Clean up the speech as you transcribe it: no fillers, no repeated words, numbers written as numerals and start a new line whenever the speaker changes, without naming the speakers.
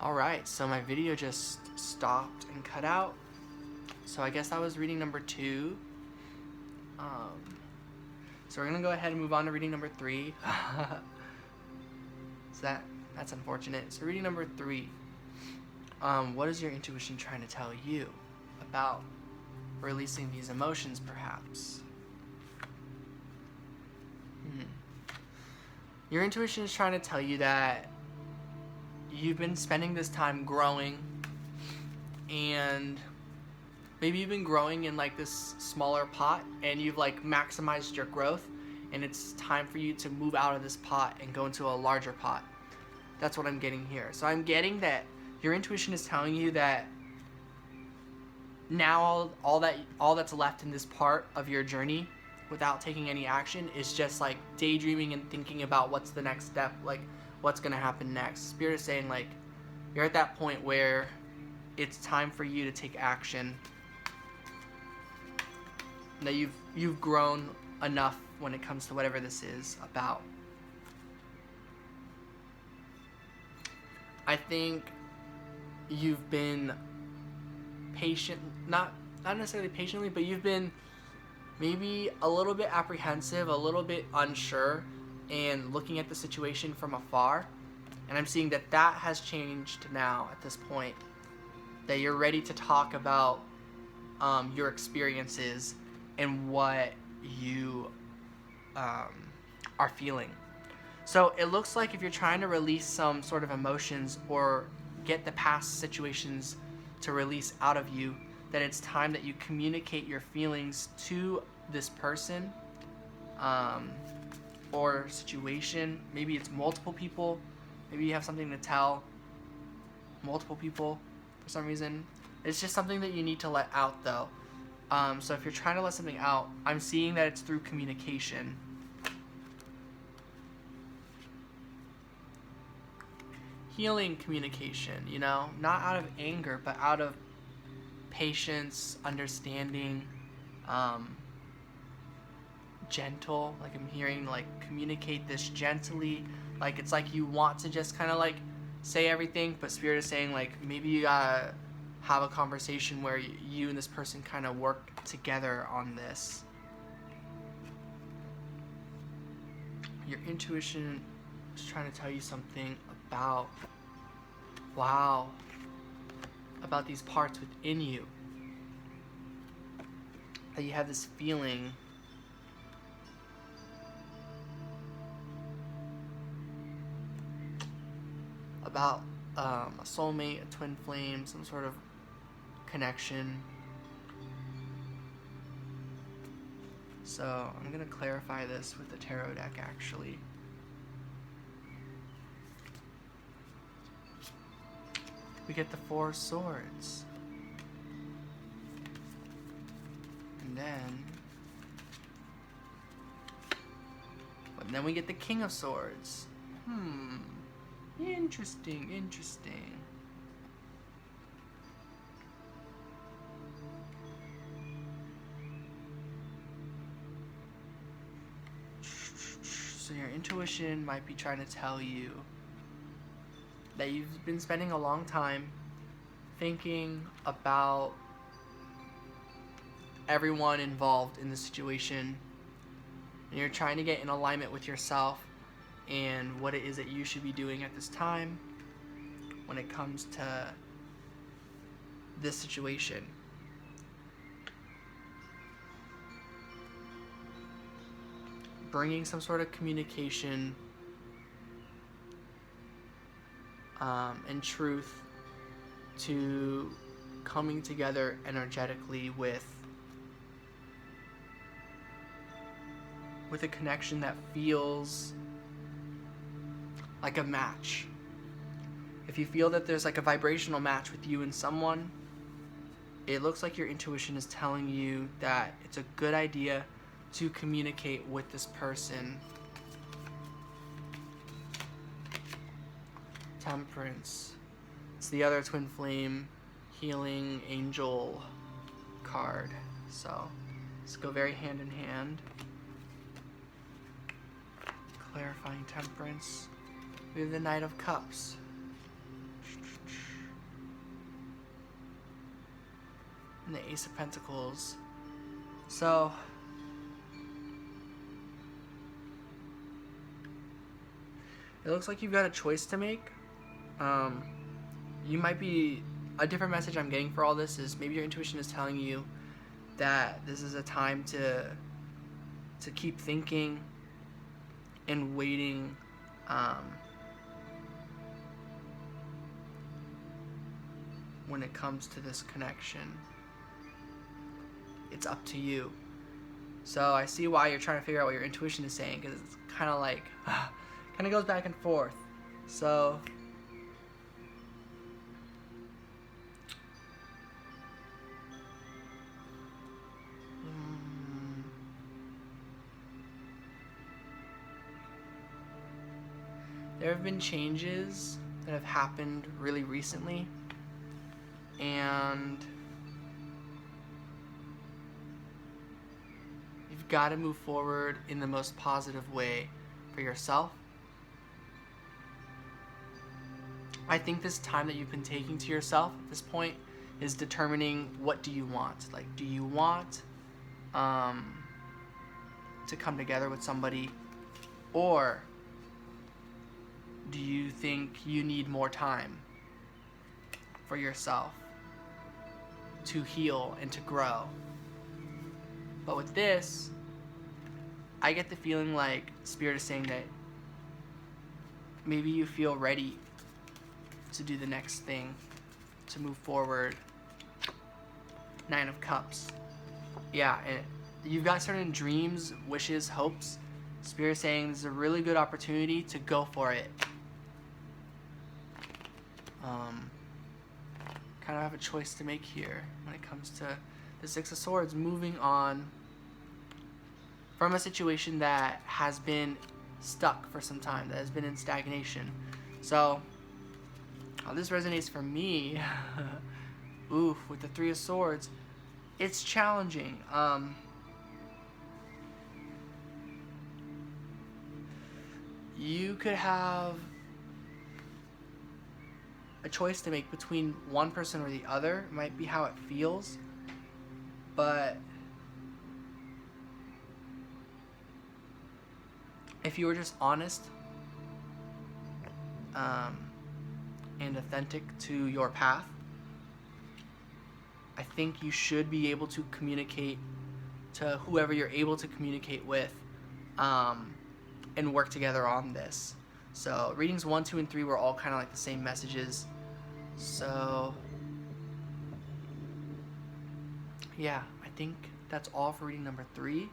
Alright, so my video just stopped and cut out. So I guess that was reading number 2. So we're gonna go ahead and move on to reading number 3. So that's unfortunate. So reading number 3. What is your intuition trying to tell you about releasing these emotions, perhaps? Your intuition is trying to tell you that you've been spending this time growing, and maybe you've been growing in like this smaller pot, and you've like maximized your growth, and it's time for you to move out of this pot and go into a larger pot. That's what I'm getting here. So I'm getting that your intuition is telling you that now all that's left in this part of your journey without taking any action is just like daydreaming and thinking about what's the next step, like what's gonna happen next. Spirit is saying like you're at that point where it's time for you to take action. That you've grown enough when it comes to whatever this is about. I think you've been patient, not necessarily patiently, but you've been maybe a little bit apprehensive, a little bit unsure, and looking at the situation from afar. And I'm seeing that has changed now at this point. That you're ready to talk about your experiences and what you are feeling. So it looks like if you're trying to release some sort of emotions or get the past situations to release out of you, that it's time that you communicate your feelings to this person or situation. Maybe it's multiple people. Maybe you have something to tell multiple people for some reason. It's just something that you need to let out though. So if you're trying to let something out, I'm seeing that it's through communication. Healing communication, you know, not out of anger, but out of patience, understanding, gentle. Like I'm hearing like communicate this gently. Like it's like you want to just kind of like say everything, but Spirit is saying like maybe you gotta have a conversation where you and this person kind of work together on this. Your intuition is trying to tell you something about, about these parts within you. That you have this feeling about a soulmate, a twin flame, some sort of connection. So I'm gonna clarify this with the tarot deck actually. We get the 4 swords. And then we get the King of Swords. Interesting. So your intuition might be trying to tell you that you've been spending a long time thinking about everyone involved in the situation, and you're trying to get in alignment with yourself and what it is that you should be doing at this time when it comes to this situation. Bringing some sort of communication and truth to coming together energetically with a connection that feels like a match. If you feel that there's like a vibrational match with you and someone, it looks like your intuition is telling you that it's a good idea to communicate with this person. Temperance. It's the other twin flame healing angel card. So let's go very hand in hand. Clarifying temperance. We have the Knight of Cups. and the Ace of Pentacles. So it looks like you've got a choice to make. You might be, a different message I'm getting for all this is maybe your intuition is telling you that this is a time to keep thinking and waiting, when it comes to this connection. It's up to you. So I see why you're trying to figure out what your intuition is saying, because it's kind of like, kind of goes back and forth. So there have been changes that have happened really recently, and you've got to move forward in the most positive way for yourself. I think this time that you've been taking to yourself at this point is determining, what do you want? Like, do you want to come together with somebody, or do you think you need more time for yourself to heal and to grow? But with this, I get the feeling like Spirit is saying that maybe you feel ready to do the next thing, to move forward. Nine of Cups. Yeah, you've got certain dreams, wishes, hopes. Spirit is saying this is a really good opportunity to go for it. Kind of have a choice to make here when it comes to the Six of Swords, moving on from a situation that has been stuck for some time, that has been in stagnation. So how this resonates for me, oof, with the Three of Swords, it's challenging. You could have a choice to make between one person or the other. It might be how it feels, but if you were just honest and authentic to your path, I think you should be able to communicate to whoever you're able to communicate with, and work together on this. So readings 1, 2, and 3 were all kind of like the same messages. So yeah, I think that's all for reading number 3.